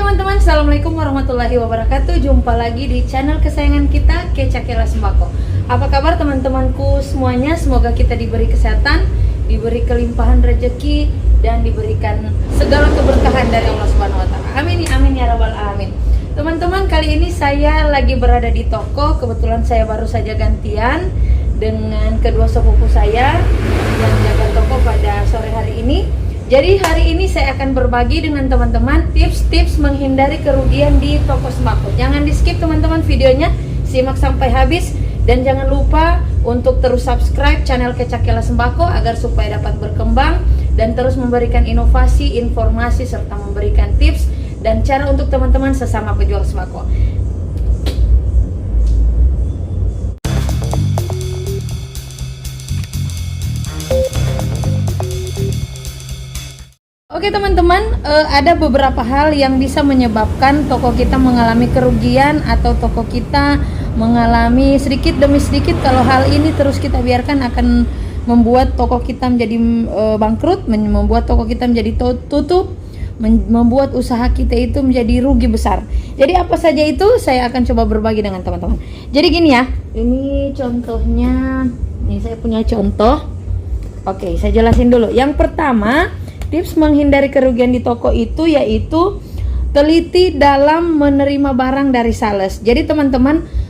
teman-teman, assalamualaikum warahmatullahi wabarakatuh. Jumpa lagi di channel kesayangan kita, Kecakela Sembako. Apa kabar teman-temanku semuanya? Semoga kita diberi kesehatan, diberi kelimpahan rezeki, dan diberikan segala keberkahan dari Allah Subhanahu Wa Taala. Amin, amin ya rabbal alamin. Teman-teman, kali ini saya lagi berada di toko. Kebetulan saya baru saja gantian dengan kedua sepupu saya yang jaga toko pada sore hari ini. Jadi hari ini saya akan berbagi dengan teman-teman tips-tips menghindari kerugian di toko sembako. Jangan di skip teman-teman videonya, simak sampai habis. Dan jangan lupa untuk terus subscribe channel Kecakela Sembako agar supaya dapat berkembang dan terus memberikan inovasi, informasi, serta memberikan tips dan cara untuk teman-teman sesama pejuang sembako. Oke teman-teman, ada beberapa hal yang bisa menyebabkan toko kita mengalami kerugian atau toko kita mengalami sedikit demi sedikit. Kalau hal ini terus kita biarkan akan membuat toko kita menjadi bangkrut, membuat toko kita menjadi tutup, membuat usaha kita itu menjadi rugi besar. Jadi apa saja itu saya akan coba berbagi dengan teman-teman. Jadi gini ya, ini contohnya, ini saya punya contoh. Oke, saya jelasin dulu. Yang pertama, tips menghindari kerugian di toko itu yaitu teliti dalam menerima barang dari sales. Jadi teman-teman,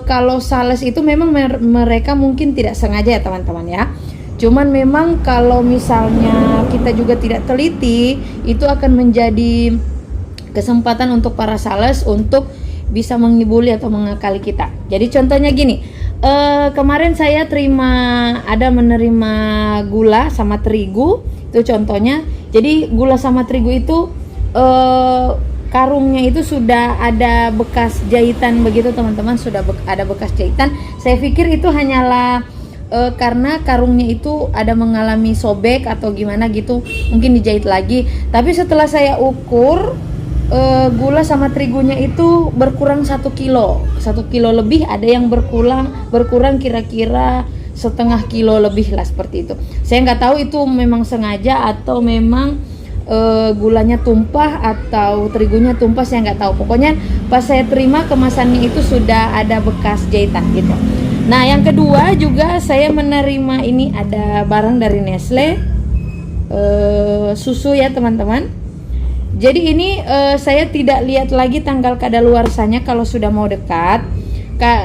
kalau sales itu memang mereka mungkin tidak sengaja ya teman-teman ya. Cuman memang kalau misalnya kita juga tidak teliti, itu akan menjadi kesempatan untuk para sales untuk bisa menghibuli atau mengakali kita. Jadi contohnya gini, kemarin saya menerima gula sama terigu. Itu contohnya. Jadi gula sama terigu itu karungnya itu sudah ada bekas jahitan begitu teman-teman, sudah ada bekas jahitan. Saya pikir itu hanyalah karena karungnya itu ada mengalami sobek atau gimana gitu, mungkin dijahit lagi. Tapi setelah saya ukur, gula sama terigunya itu berkurang 1 kilo lebih. Ada yang berkurang kira-kira setengah kilo lebih lah, seperti itu. Saya nggak tahu itu memang sengaja atau memang gulanya tumpah atau terigunya tumpah, saya nggak tahu. Pokoknya pas saya terima kemasannya itu sudah ada bekas jahitan gitu. Nah yang kedua juga saya menerima ini ada barang dari Nestle, susu ya teman-teman. Jadi ini saya tidak lihat lagi tanggal kadaluarsanya kalau sudah mau dekat.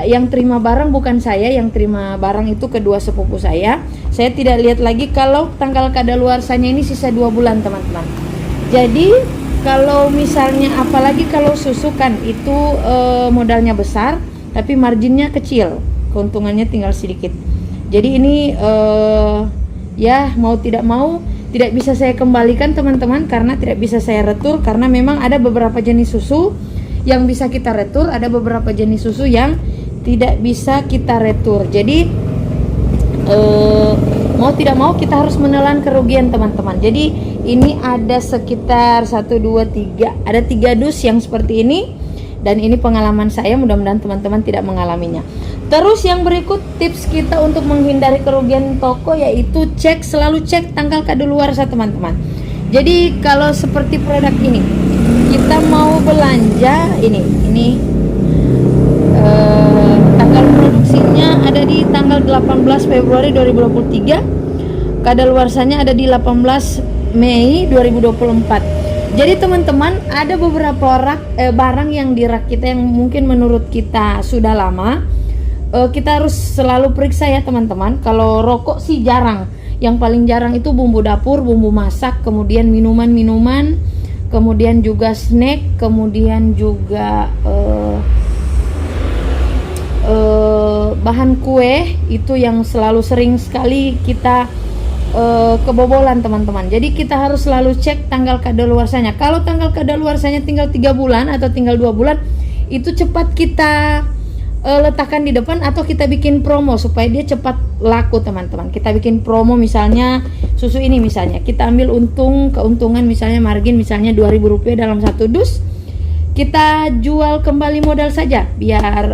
Yang terima barang bukan saya, yang terima barang itu kedua sepupu saya. Saya tidak lihat lagi kalau tanggal kadaluarsanya ini sisa 2 bulan teman-teman. Jadi kalau misalnya apalagi kalau susu kan itu modalnya besar tapi marginnya kecil, keuntungannya tinggal sedikit. Jadi ini ya mau tidak mau tidak bisa saya kembalikan teman-teman, karena tidak bisa saya retur, karena memang ada beberapa jenis susu yang bisa kita retur, ada beberapa jenis susu yang tidak bisa kita retur. Jadi mau tidak mau kita harus menelan kerugian teman-teman. Jadi ini ada sekitar 1, 2, 3, ada 3 dus yang seperti ini. Dan ini pengalaman saya, mudah-mudahan teman-teman tidak mengalaminya. Terus yang berikut tips kita untuk menghindari kerugian toko yaitu selalu cek tanggal kadaluarsa teman-teman. Jadi kalau seperti produk ini, kita mau belanja ini tanggal produksinya ada di tanggal 18 Februari 2023, kadaluarsanya ada di 18 Mei 2024. Jadi teman-teman, ada beberapa barang yang di rak kita yang mungkin menurut kita sudah lama, kita harus selalu periksa ya teman-teman. Kalau rokok sih jarang, yang paling jarang itu bumbu dapur, bumbu masak, kemudian minuman-minuman, kemudian juga snack, kemudian juga bahan kue itu yang selalu sering sekali kita kebobolan teman-teman. Jadi kita harus selalu cek tanggal kadaluarsanya. Kalau tanggal kadaluarsanya tinggal 3 bulan atau tinggal 2 bulan, itu cepat kita letakkan di depan atau kita bikin promo supaya dia cepat laku teman-teman. Kita bikin promo, misalnya susu ini misalnya kita ambil keuntungan misalnya margin misalnya Rp2.000 dalam 1 dus, kita jual kembali modal saja biar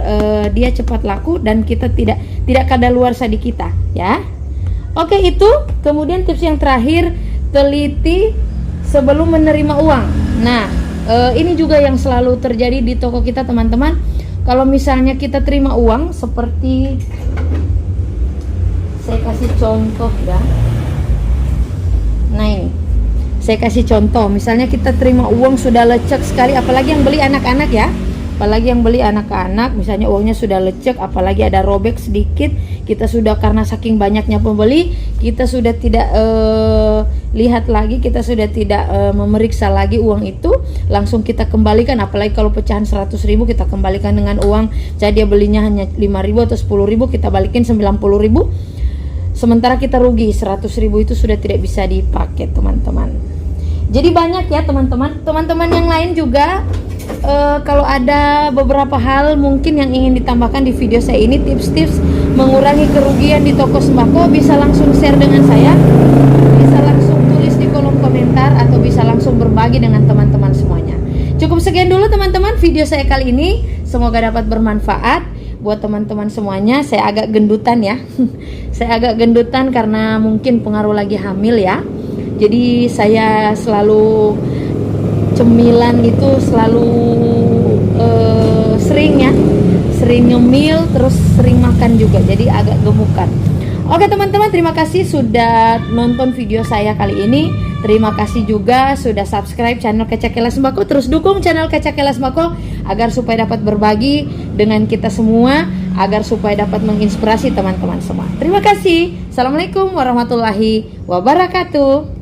dia cepat laku dan kita tidak kadaluarsa di kita ya. Oke, itu. Kemudian tips yang terakhir, teliti sebelum menerima uang. Nah, Ini juga yang selalu terjadi di toko kita teman-teman. Kalau misalnya kita terima uang, seperti saya kasih contoh ya. Nah ini, saya kasih contoh. Misalnya kita terima uang sudah lecek sekali, apalagi yang beli anak-anak ya. Apalagi yang beli anak-anak, misalnya uangnya sudah lecek, apalagi ada robek sedikit, kita sudah, karena saking banyaknya pembeli, kita sudah tidak lihat lagi, kita sudah tidak memeriksa lagi uang itu, langsung kita kembalikan. Apalagi kalau pecahan 100.000 kita kembalikan dengan uang, jadi dia belinya hanya 5.000 atau 10.000, kita balikin 90.000. Sementara kita rugi 100.000, itu sudah tidak bisa dipakai teman-teman. Jadi banyak ya teman-teman yang lain juga. Kalau ada beberapa hal mungkin yang ingin ditambahkan di video saya ini, tips-tips mengurangi kerugian di toko sembako, bisa langsung share dengan saya, bisa langsung tulis di kolom komentar, atau bisa langsung berbagi dengan teman-teman semuanya. Cukup sekian dulu teman-teman video saya kali ini, semoga dapat bermanfaat buat teman-teman semuanya. Saya agak gendutan ya saya agak gendutan karena mungkin pengaruh lagi hamil ya. Jadi saya selalu cemilan itu selalu sering ngemil, terus sering makan juga, jadi agak gemukan. Oke teman-teman, terima kasih sudah nonton video saya kali ini. Terima kasih juga sudah subscribe channel Kaca Kilas Sembako. Terus dukung channel Kaca Kilas Sembako agar supaya dapat berbagi dengan kita semua, agar supaya dapat menginspirasi teman-teman semua. Terima kasih. Assalamualaikum warahmatullahi wabarakatuh.